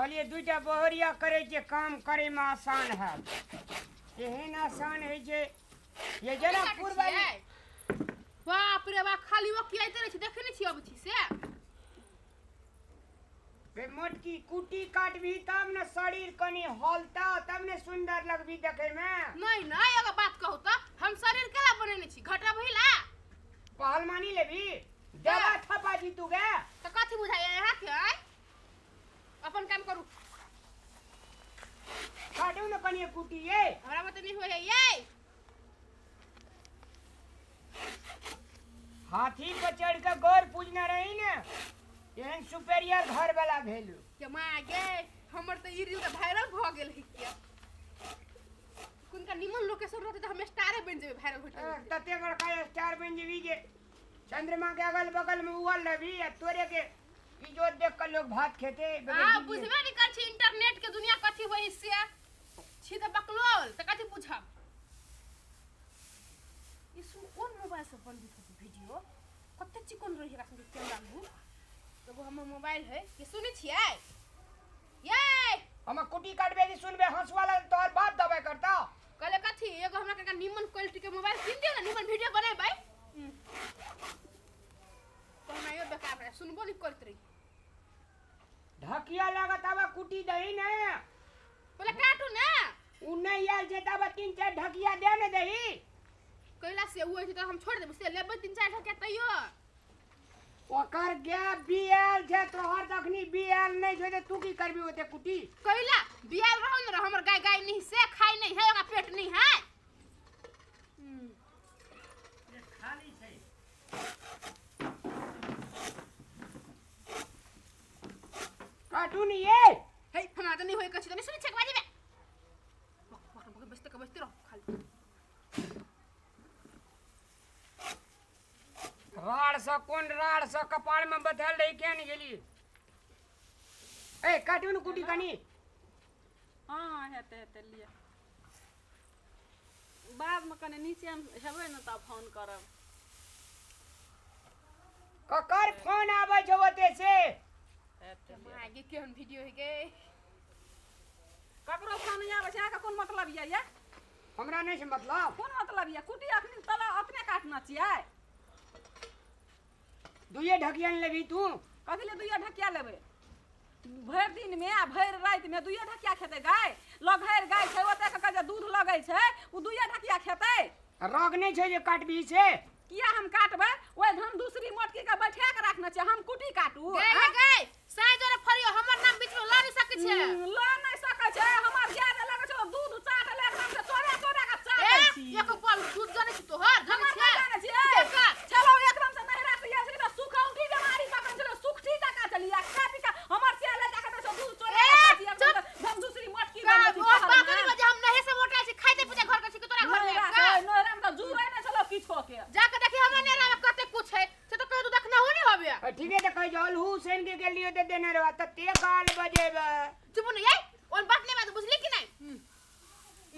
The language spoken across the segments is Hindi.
कहलिए दुईटा बहरिया करे जे काम करे में आसान है एहन आसान है जे ये जनकपुर वाली बाप रे बा खाली वो कियाते रह छी देखे नहीं छी अब छी से बे मोटकी कुटी काटबी तब न शरीर कनी हलता तब न सुंदर लगबी देखे में नहीं नहीं एगो बात कहू त हम शरीर केला बनेने छी घटा भइला पहलवानी लेबी देवा थपा जी तू गे त कथि बुझाय यहा के अपन काम करू काटू न कनी कुटी ये हमरा मत नहीं होय ये हाथी पर चढ़ के गौर पूजना रही न एहन सुपेरियर घर वाला भेलू के मां गे हमर त ई रील त वायरल भ गेल है क्या कुनका निमन लोकेशन रहते त हम स्टार बन जेबे वायरल होते तते बड़का स्टार बन जेबी जे चंद्रमा के अगल बगल में उगल रहबी आ तोरे के इज्जत देख के लोग भात खेते हां बुझबे नहीं कर छी इंटरनेट के दुनिया कथि होई से छी त बकलोल त कथि बुझब इसु कोन मोबाइल से बंदी कर वीडियो कते चिकन रही है संगे कैमरा में एगो हमर मोबाइल है ये सुनै छियै ये हम कुटी काटबे कि सुनबे हंसवाला तोर बाप दबाई करता कहले कथि एगो हमरा के निमन क्वालिटी के मोबाइल किन दियो ना निमन वीडियो बनेबै तो मैं यो बेकार है सुनबो नहीं करत रही ढकिया लागत आबा कुटी दही ना बोले काटू ना उ नहीं आल जे तब 3-4 ढकिया दे न दही कैला से हुए तो हम छोड़ देब से लेबै 3-4 ढकिया तइयो ओकर गैप बीएल जे तोहर तखनी बीएल नहीं छै त तू की करबी ओते कुटी कैला बियाल रहौ न हमर गाय गाय नहीं से खाई नहीं है ओका पेट नहीं है ये खाली छै कार्टून ये हे हमरा त नहीं होय कछि त नहीं सुनै छै बाजी में बक बस्ते रहो खाली राड़ सा कोन राड़ सा कपाड़ में बथल रही केन गेली ए कार्टून कुटी कनी हां हेते लिया बाद में कने नीचे हेबै न त फोन करब ककर फोन आबै छै ओते से आगे केहन वीडियो है गे ककरो फोन आबै छै का कोन मतलब ये हमरा नहीं से मतलब कोन मतलब ये कुटी अखनी तला अपने काटना छियै दुइये ढकिया लेबी तू कथि ले दुइया ढकिया लेबै भर दिन में आ भर रात में दुइया ढकिया खेते गाय लगहर गाय छै ओते के जे दूध लगै छै उ दुइया ढकिया खेते रग नहीं छै जे काटबी से किया हम काटबै ओए हम दूसरी मोटकी के बैठा के राखना छै हम कुटी काटू गे साइ जरे फरियो हमर नाम बीच में ला नहीं सकै छै ला नहीं सकै छै हमर गाय लगे छै दूध चाट ले एकदम से तोरे के चाटै छी एक पल दूध जाने छी तोहर हमर जाने जाने छी छियै चलो एकदम से नहरा से ये से सुख उठी बीमारी पकड़ चलो सुखठी तक चलिया खाती का हमर से ले जाके तो दूध चोरे हम दूसरी मोटकी बात नहीं बजे हम नहीं से मोटा छी खाइते पूजा घर के छी तोरा घर में नहरा में तो जुरै नहीं चलो किछो के जाके देखी हमरा नेरा में कते कुछ है से तो कह तू देखना हो नहीं होबे ठीक है त कह जल हुसैन के गेलियो त देने रहवा त ते गाल बजेबे चुप नहीं है ओन बात नहीं बात बुझली कि नहीं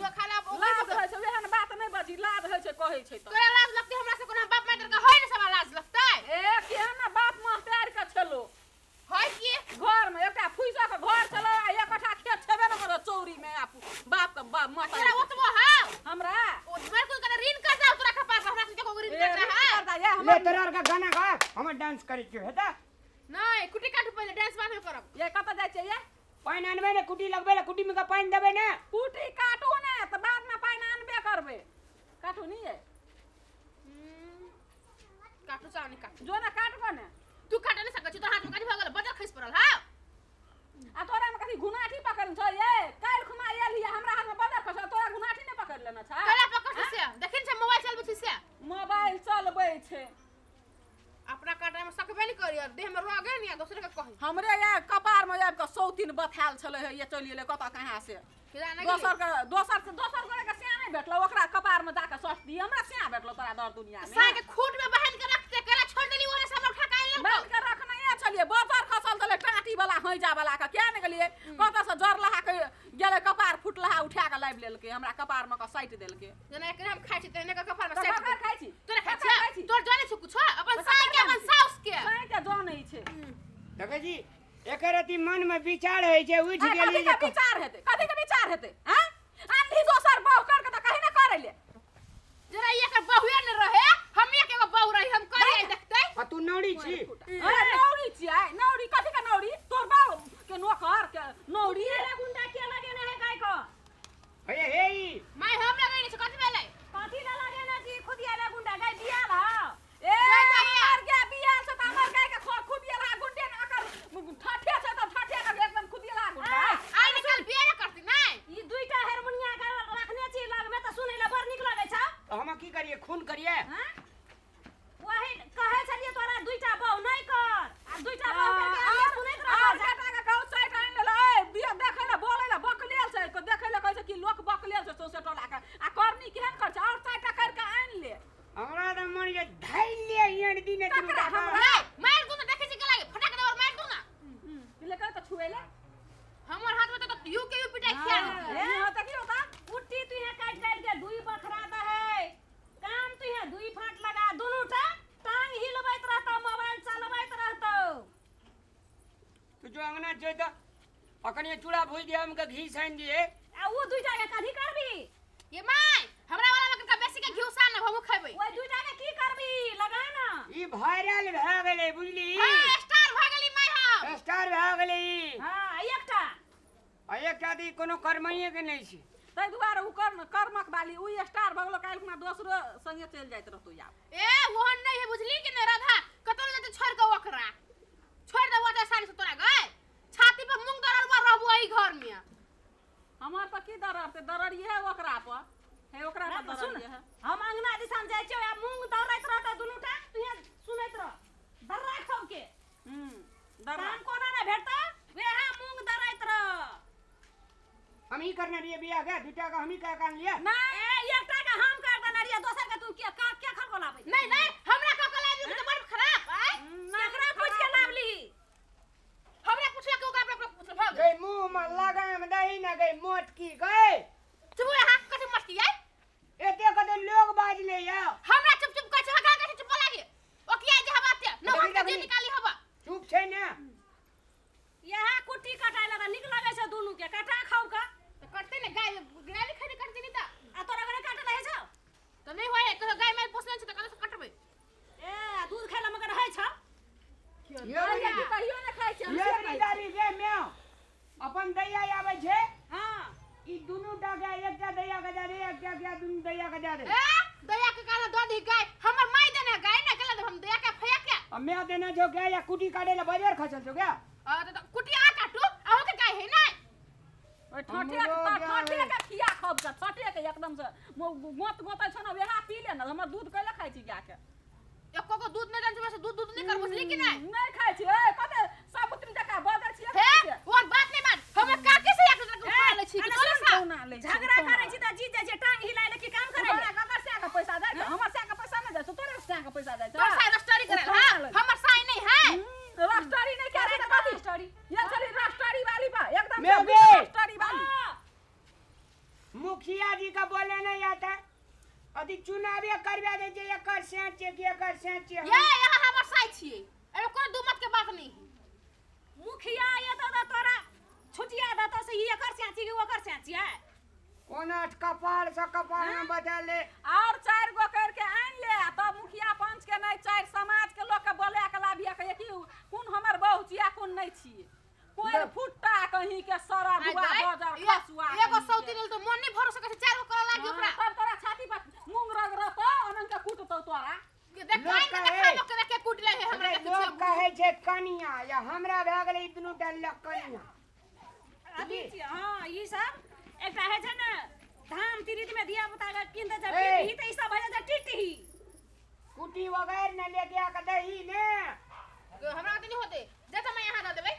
यो खाना लाज है छै एहन बात नहीं बजी लाज है छै कहै छै त तोरा लाज लगते हमरा से कोनो बाप माटर का होय न सब लाज लगतै ए केहन बाप महतार के छलो होय की घर में एकटा फुइसा के घर चलो आ एक कट्ठा खेत छेबे न करो चौरी में आप बाप के बाप महतार तोरा ओतबो हां हमरा ओ मेरे को करे ऋण कर जाओ तोरा कपार पर हमरा से को ऋण कर रहा है ले तोरा का गाना गा हम डांस करे छियो हेता नहीं कुटी काटू पहले डांस बाद में करब ये कत जाय छै ये पानी आनबे ने कुटी लगबे ले कुटी में का पानी देबे ने कुटी काटू ने त बाद में पानी आनबे करबे काटू नहीं है काटू चाव नहीं काटू जो ना काटबो ने तू काट नहीं सकै छी तो हाथ में काटी भगल बजर खइस पड़ल हां आ तोरा में कथि घुनाठी पकड़ छ ये काल खुमा आयल ये हमरा हाथ में बदर खस तोरा घुनाठी नहीं पकड़ लेना छ कला पकड़ से देखिन से मोबाइल चलबै छी से मोबाइल चलबै छै अपना काटे में सकबे नहीं करियो देह में रोगे नहीं दूसरे के कहि हमरे ये कपार में आब के सौतीन बथाल छले है ये चलिए ले कत कहां से दोसर गोरे के सिया नहीं भेटलो ओकरा कपार में जाके सट दी हमरा सिया भेटलो तोरा दर दुनिया में साग खूट में बहन के रखते केला छोड़ देली ओने सब उठा के आइल बांध के रखना ये चलिए बोतर खसल तले टाटी वाला होइजा वाला का क्या ने गेलिए कत से जर लहा के गेले कपार फुटलहा उठा के लाइब लेलके हमरा कपार में का साइट देलके जना एकरे हम खाइ छी तेने के कपार में साइट सेट खाइ छी तोरा खाइ छी तोर जाने छ कुछ अपन साई के अपन साउस के साई के जानै छै देखे जी एकर अति मन में विचार है जे उठ गेली कथी के विचार हेते हैं आंधी दोसर बहु कर के त कहीं ना करे ले जरा ये के बहुए न रहे हम एक एगो बहु रही हम करे देखते आ तू नौड़ी छी अरे नौड़ी छियै नौड़ी कथी के नौड़ी तोर बाऊ के नौकर के नौड़ी गुंडा के लगे ना है गाय को हे हे ई मैं हम लगे नहीं कथी भेलै कथी ला लगे ना कि खुदिया ला गुंडा गाय बिया ला ए मर गया बिया से त हमर गाय के खुदिया ला गुंडे ना कर ठाठे से त ठाठे का एकदम खुदिया ला गुंडा आई निकल बिया ना करती नहीं ई दुईटा हारमोनिया के रखने छी लग में त सुनै ला बड़ निक लागे छ तो हम की करिए खून करिए हां वही कहे छलिए तोरा दुईटा बहु नहीं कर आ दुईटा बहु करके हम सुनैत रह जाटा के कहू साइड आइन ले बिया देखै ला बोलै ला बकलेल छै को देखै ला कहै छै कि लोक बकलेल छै सौसे टोला के आ करनी केहन कर छै और साइड कर के आइन ले हमरा त मन जे धैले यण दिन तुम नहीं मार दूं ना देखे छी के लागे फटाक दे और मार दूं ना ले कर त छुएले हमर हाथ में तो यू के यू पिटाई खेल ए होता की होता उट्टी तू है काट काट के दुई बखरा द है काम तू है दुई फाट लगा दोनों टांग हिलबैत रहतो मोबाइल चलबैत रहतो तू जो अंगना जे त अकनी चूड़ा भूज दे हमके घी साइन दिए आ वो दुईटा के कथी करबी ये माय हमरा वाला में का बेसी के घिउ सान हम खैबै ओए दुईटा के की करबी लगा ना ई वायरल भ गेलै बुझली हां स्टार भ गेली माय हम स्टार भ गेलै हां एकटा आ एकटा दी कोनो कर्मइए के नहीं छी तै दुआरे उ कर्मक वाली उ स्टार भगलो काल खुना दोसरो संगे चल जाइत रहतो या ए ओहन नहीं है बुझली कि नहीं राधा कतौ न छोड़ के ओकरा छोड़ दे ओते सारी से तोरा गए छाती पे मूंग दरल बा रहबो ई घर में हमार पर की दरर ते दरर ये है ओकरा पर है ओकरा पर दरर ये है हम अंगना दिसन जाय छै आ मूंग दरैत रहता दुनुटा तू सुनैत रह दर्रा खौ के दर्रा कोना ना भेटता वेहा मूंग दरैत रह हम ही करने लिए बिया के दुटा का हम ही कर लिया नहीं एकटा के हम कर देना रिया दोसर के तू क्या खल को लाबै नहीं नहीं हमरा का लाबी तो बड़ खराब है एकरा पूछ के लावली हमरा पूछला के ओकरा पूछ भाग गई मुंह में लगाए में दही ना गई मोट की गए तू हां कथि मस्ती है एते कते लोग बाज ले या हमरा चुप चुप कहै छै हका कहै चुप लागे ओ किया जे हवाते न हम के निकाली हवा चुप छै ना यहा कुट्टी कटाय लगा निक लागे छै दुनु के कटा खाऊ का तो करते ने गाय गाय खाली करते नहीं ता आ तोरा गरे काटे रहे छ तो नहीं होय कहो गाय माल पोसले छ त कने से कटबे ए दूध खाइला मगर है छ ये कहियो ने खाइ छै ये बिदारी गे म्याओ अपन दैया आवे छै हां ई दुनु टा गाय एकटा दैया के दे एकटा के दुनु दैया के दे ए दया के काला दो दी गाय हमर माई देना गाय ना केला हम दया के फया के अब मैं देना जो गाय या कुटी काटे ला बाजार खचल जो क्या तो कुटिया काटू अहो के गाय है ना ओए ठठे के खिया खब का ठठे के एकदम से गोत गोतै छ न वेहा पी ले न हमर दूध कैला खाइ छी गाय के एको को दूध नहीं जान से दूध नहीं कर बुझली कि नहीं खाइ छी ए कते साबुत जका बदल छी हे और बात नहीं मान हम काके से एक दूसरे को खा ले छी झगड़ा करे छी त जीत जाय छै टांग हिलाय ले की काम करे हमरा ककर से के पैसा दे हमर से के पैसा नहीं दे तोरे से के पैसा दे तो साई रस्टोरी करे हां हमर साई नहीं है रस्टोरी नहीं करे त कथि स्टोरी ये चली रस्टोरी वाली बा एकदम मैं से रस्टोरी वाली मुखिया जी का बोले नहीं आता अति चुनावी करवा दे जे एकर सेंच के एकर सेंच ये यहाँ हमर साई छिए एमे कोनो दू मत के बात नहीं मुखिया ये तो तोरा छुटिया देता से ये एकर सेंची के ओकर सेंची है कोना कपाल से कपाल में बदल ले और चार गो करके आन ले तब मुखिया पंच के नहीं चार समाज के लोग के बोले के लाबिया के कि कौन हमर बहु छिया कौन नहीं छिए कोई फुट्टा कहीं के सरा दुआ बाजार खसुआ एगो सौती लेल तो मन नहीं भरोसा करे चार गो कर लागी ओकरा तब तोरा छाती पर मूंग रग रहतो अनन के कुटतो तोरा देख काई के देखा लोग के कुट ले है हमरा के लोग कहे छै कनिया या हमरा भ गेलै इतनो डाल कनिया अभी हां ई सब एकटा है छै ने धाम तिरित में दिया बता के किन दे जब ही त ई सब भजे जा टिटही कुटी वगैरह न ले गया के दही ने हमरा त नहीं होते जैसे मैं यहां दे देबै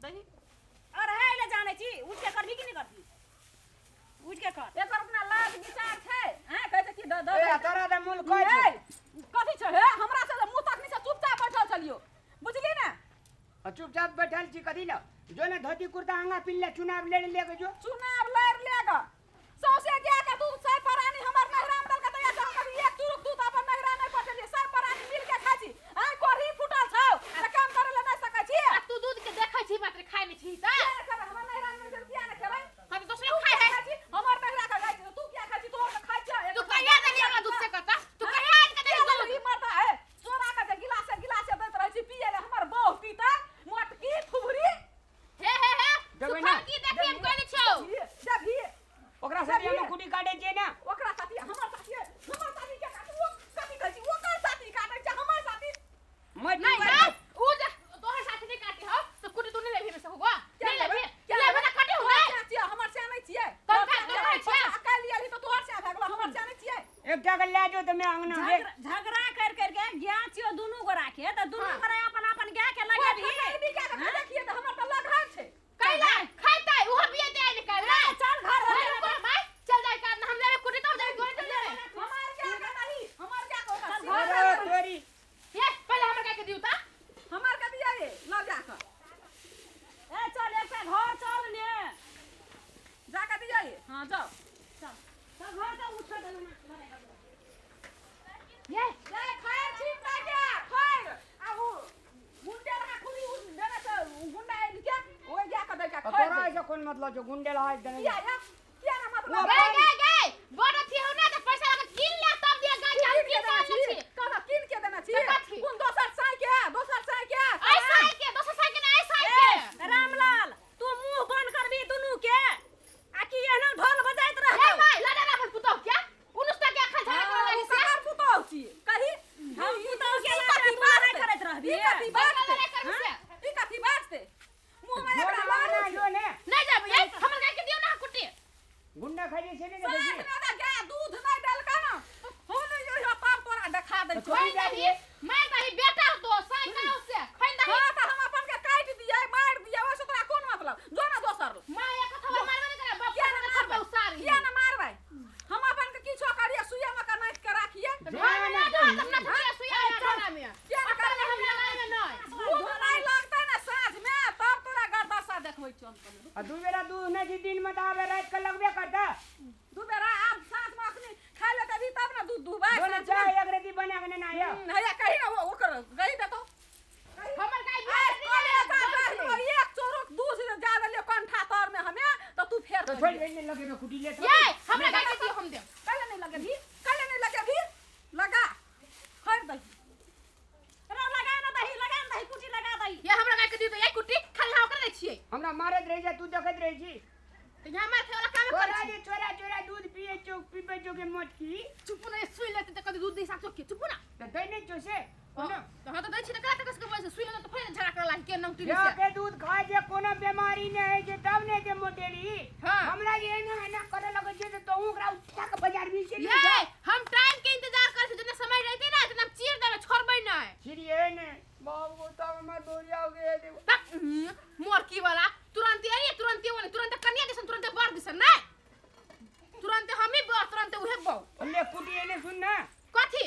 दही और है ले जाने छी उठ के करबी कि नहीं करबी उठ के कर एकर अपना लाज विचार छै हैं कहै कि द ए तोरा त मूल कह छै कथि छै हे हमरा से मुंह तक नहीं से चुपचाप बैठल चलियो बुझली ना चुपचाप बैठल छी कथि ल जो ने धोती कुर्ता आंगा पिल्ले चुनाव लड़ ले जो चुनाव लड़ लेगा सौसे गया का तू सर परानी हमर नहराम दल के तया हम कभी एक चुरुक दूध अपन नहरा नहीं पटलिए सर परानी मिल के खाची आ कोरी फुटल छौ त काम करे ले नहीं सकै छी जो तो मैं अंगना में झगड़ा कर के गया छियो दुनू गोरा के त दुनू गोरा अपन अपन गाय के लगे भी भी क्या देखिए त हमर त लग घर छै कैला खाइतै ओहो बिया दे निकाल चल घर भाई चल जाए का हम जाए कुटी तो जाए गोई तो जाए हमार क्या का नहीं हमार क्या होगा अरे तोरी ये पहले हमर का के दियो ता हमार का दिया रे ल जा कर ए चल एक घर चल ने जा का दिया रे हां जाओ चल घर से उठ दे ये जा खाए ठीक ना क्या खाए आगु गुंडे लगा खुली देना से गुंडा है क्या ओए जा का दे का खाए तोरा ऐसा कौन मतलब जो गुंडे लहाज देने क्या ना मतलब गए बड़ा थी हो ना तो पैसा लगा किन ले तब दिया गाय हम के देना छी कहा किन के देना छी कौन दोसर साई के ऐसा है के दोसर साई के ना ऐसा है के रामलाल तू मुंह बंद करबी दुनू के आ कि एना ढोल बजाइत रह ए भाई लड़ा ना फल पुतो क्या उनुस्ता के अखन झगड़ा कर लगी से सकार पुतो छी कही हम पुतो के लागे तू नहीं करत रहबी ई कथी बात ई कथी बात से मुंह में जोर एकरा मारना मार जो ने नहीं जाब ये हमर गाय के दियो ना कुटी गुंडा खाली से नहीं साथ देखी में ना गाय दूध नहीं डाल का ना हो नहीं यो पाप तोरा दिखा दे तो कोई नहीं मैं दही बेटा तो साई का उससे खैन दही हां त हम अपन के काट दिए मार दिए वैसे तोरा कोन मतलब जो ना दोसर मां एक कथा मारबे नहीं करे बाप के घर पे उसारी किया ना मारबै हम अपन के किछो करिए सुइया में का नाच के राखिए भाई ना तो तुमने सुइया सुइया ना में किया ना असल में हम लड़ाई में नहीं मुंह नहीं लगता ना साँझ में तब तोरा गरदसा देखबै चल आ दू बेरा दूध नहीं थी दिन में तो आवे रात के लगबे करता दू बेरा आब साँझ में अखनी खा ले तभी तब ना दूध दुहबै बोले चाय एक रेती बना के ना आया हैया कही ना ओकर गई दे तो हमर गाय एक चोरक दूध ज्यादा ले कंठा तोर में हमें तो तू फेर तो छोड़ देने लगे में कुटी ले ये हमरा गाय के दियो हम दे कल नहीं लगे भी लगा खैर दही रे लगा ना दही कुटी लगा दही ये हमरा गाय के दियो तो ये कुटी खाली हां कर ले छिए हमरा मारत रह जा तू देखत रह छी तो यहाँ मार थे वाला काम कर छोरा जे छोरा छोरा दूध पिए चोक पीबे चोके मत की चुप ना सुई लेते तो कभी दूध दे साथ चुप चुप ना तो दई नहीं चोसे कोनो तो हां तो दई छी ना करा तक के सुई लेते तो फिर झगड़ा कर लागी के नंग टीवी या से के दूध खाए जे कोनो बीमारी नहीं है जे तब ने जे मोटेली हाँ। हमरा ये ना करे लगे जे तो ओकरा उठा के बाजार में से ये हम टाइम के इंतजार कर से जितना समय रहते ना इतना चीर देवे छोड़बै ना छिरिए ने बाबू तो हमर बोरिया हो गए मोर की वाला तुरंत ये तुरंत कन्या दिसन तुरंत बार दिसन ना तुरंत हम ही बार तुरंत उहे बो ले कुटी ने सुन ना कथी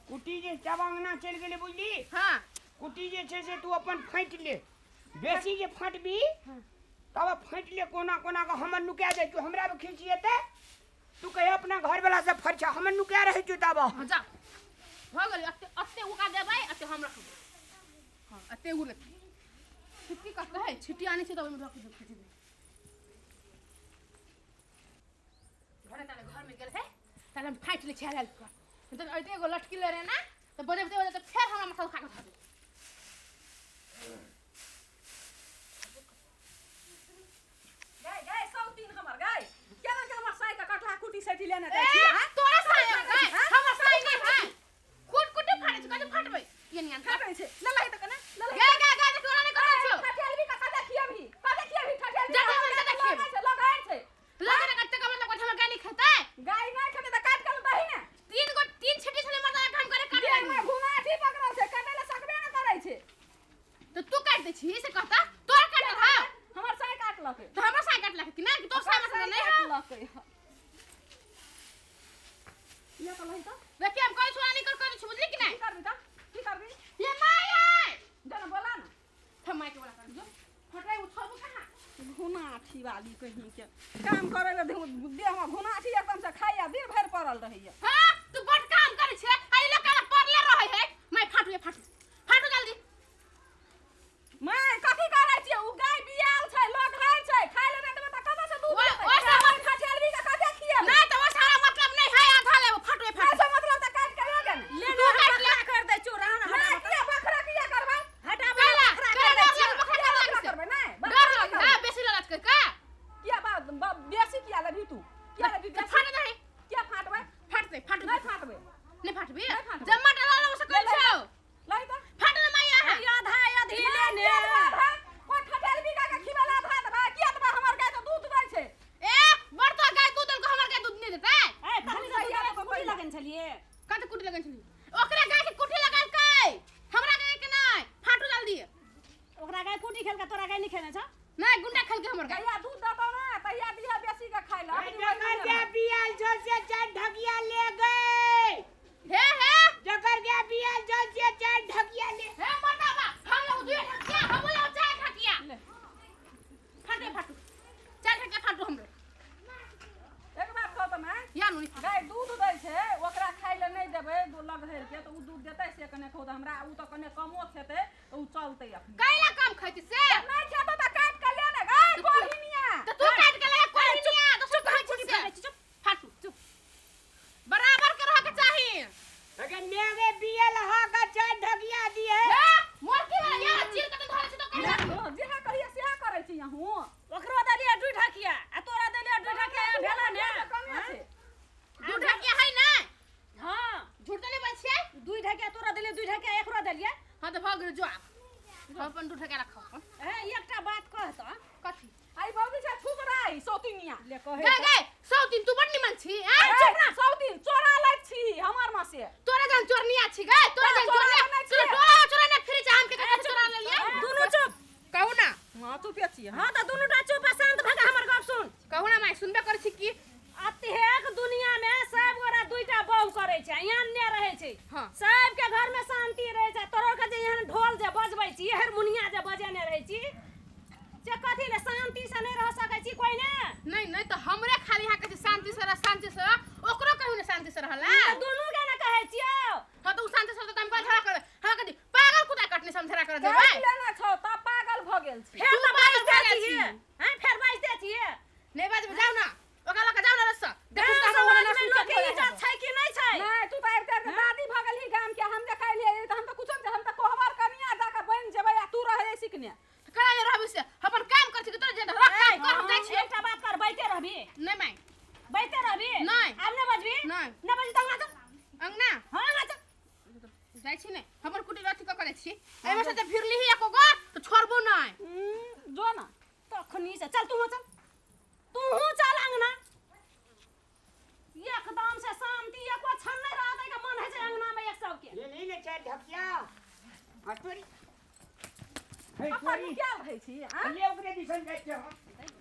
कुटी जे चावांगना चल गेले बुझली हां कुटी जे छे से तू अपन फाइट ले बेसी जे फाटबी तब फाइट ले कोना कोना का हमर नुका जाय तू हमरा पे खींचिए ते तू कहे अपना घर वाला से फरछा हमर नुका रहे तू तब हां जा हो गेल अत्ते उका देबै अत्ते हम रखबै हां अत्ते उ रख छिट्टी का कहे छिट्टी आनी छै तो हम रख दे छिट्टी घर में गेल है ताले हम फाइट ले छेल कर तो ऐते एगो लटकी ले रे ना तो बजे तो फेर हमरा माथा उठा के धर दे गए सब तीन हमर गए केना के हमर साई का कटला कुटी सेठी लेने ए, जाय छी हां तोरा साई है हमर साई नहीं है कुट कुटी फाड़े छ कते फाटबै ये नियन काटै छै ले लही त कने ले गे गे गे तोरा नहीं करै छ ठठेलवी का कते खियबी ठठेलवी जा, जा, जा, खियबी। लगाय छै लगे ना कते का मतलब हमर गाय नहीं खेतै गाय नहीं खते त काट के दही ने तीन छिटी छले मर्दा काम करे काट देह लागी में घुमाठी पकड़ल छै काटे ले सकबे न करै छै तो तू काट दे छी से कहता तोर काट हा हमर साई काटलक तो हमरा साई काट लागी कि ना कि तोर साई मतलब नहीं है काटलक ये तो लही त देखिए हम कोई सुना नहीं कर बुझली कि नहीं की करबी ये माय है जन बोला ना थमाई के वाला कर जो फटाई उछलबो कहां घुनाठी वाली कहीं के काम करे ले देह में घुनाठी एकदम से खाइया दिन भर पड़ल रहिया हां तू बड़ काम करे छे आई लोग का पड़ले रहे है मैं फाटू जल्दी मैं कथी करै छियै उ गाय बियाल छै लोग रहै छै खाइ ले नहि देबै त कतऽ से दूध ओ सारा ठठेलवी का कते खियेबै नहीं तो वो सारा मतलब नहीं है आधा ले फाटू ऐसा मतलब त काट के लगे ने ले तू ना काट ले। कर दे चोरा ना मैं किया बखरा किया करबै हटा कहला बकरा कहला बखरा लग से करबै नहीं डर लग हां बेसी ललच कर का किया बात बेसी किया लेबी तू किया लेबी तो फाट नहीं किया फाटबै फाटते फाटू खेने छ नहीं गुंडा खेल के हमर गाय कहिया दूध देतो ना तहिया दिया बेसी के खाइ ला जकर के बियाल जो से 4 ढकिया ले गए हे जकर के बियाल जो से 4 ढकिया ले हे मरदावा हम लोग दुए ढकिया हम लोग चार ढकिया फाटू चार ढकिया फाटू हम लोग एक बात कह त मैं या नु गाय दूध दै छै ओकरा खाइ ले नहीं देबै दो लग धर के त उ दूध देतै से कने खो त हमरा उ त कने कमो खेतै त उ चलतै अखनी कैला काम खैती से नहीं खेतो त काट के ले ने गाय कोहिनिया तो तू काट के लगा कोहिनिया तो चुप कह छी चुप फाटू चुप बराबर के रह के चाहिए अगर मेरे बियाल हा का 4 ढकिया दिए हे मोरकी वाला यार चीर के धरे छी तो कहला जेहा कहिया सेहा करै छी यहू ओकरो देलिए दुई ढकिया आ तोरा देलिए दुई ढकिया भेला ने कमे छै दू ढकिया है ना हां झूठ तो नहीं बचिए दुई ढकिया तोरा देलिए दुई ढकिया एकरो देलिए हां तो भाग जो अपन दू ढकिया रखो ए एकटा बात कह त कथी आई बाबू से छुप रही सौतिनिया ले कहे गए गए सौ दिन तू बड़ निमन छी ए चुप ना सौतिन चोरा लै छी हमर मां से तोरा जान चोरनिया छी गए तोरा जान चोरनिया तू टोला चोरा ने फिर जाम के कते चोरा ले लिया दुनु चुप कहू ना हां चुप छी हां त दुनुटा चुप शांत भगा हमर गप सुन कहू ना मैं सुनबे कर छी की अतेक दुनिया में सब गोरा दुईटा बहू करे छै यहाँ ने रहे छै हां सब के घर में शांति रहे छै तोरो के जे यहाँ ढोल जे बजबै छी हारमोनिया जे बजेने रहे छी जे कथी ले शांति से नहीं रह सकै छी कोई ने नहीं तो हमरे खाली यहाँ के शांति से ओकरो कहू ने शांति से रहला दुनु के ना कहै छियो हां तो शांति से तो हम झगड़ा करे हां कदी पागल कुदा कटने समझरा कर देबै लेना छौ त पागल भ गेल छी फेर तो बाज दे छी हैं फेर बाज दे छी नहीं बाज जाओ ना ओकरा लग जाओ ना रस्सा देखू देखू त तो हमर हम में लोग के इज्जत छै कि नहीं छै नहीं तू त आबते के दादी भ गेल ही गाम के हम देखाइ लिए त हम त कुछ हम त कोहबर कनिया दा के बन जेबै आ तू रह जैसी कने करा ले रहबी से अपन काम कर छी तो जे रख काम कर हम जाय छी एकटा बात कर बैठे रहबी नहीं मैं बैठे रहबी नहीं। आब न बजबी नहीं। न बजबी त अंगना अंगना हां अंगना चल जाय छी नहीं हमर कुटी अथी क करे छी एमे से फिरली ही एको गो तो छोड़बो नहीं जो ना तखनी से चल तू चल अंगना एकदम से शांति एको क्षण नहीं रहतै के मन है छै अंगना में एक सबके ले ले 4 ढकिया हटोरी अपन क्या भई छी ले ओकरे दिसन जाय छै हम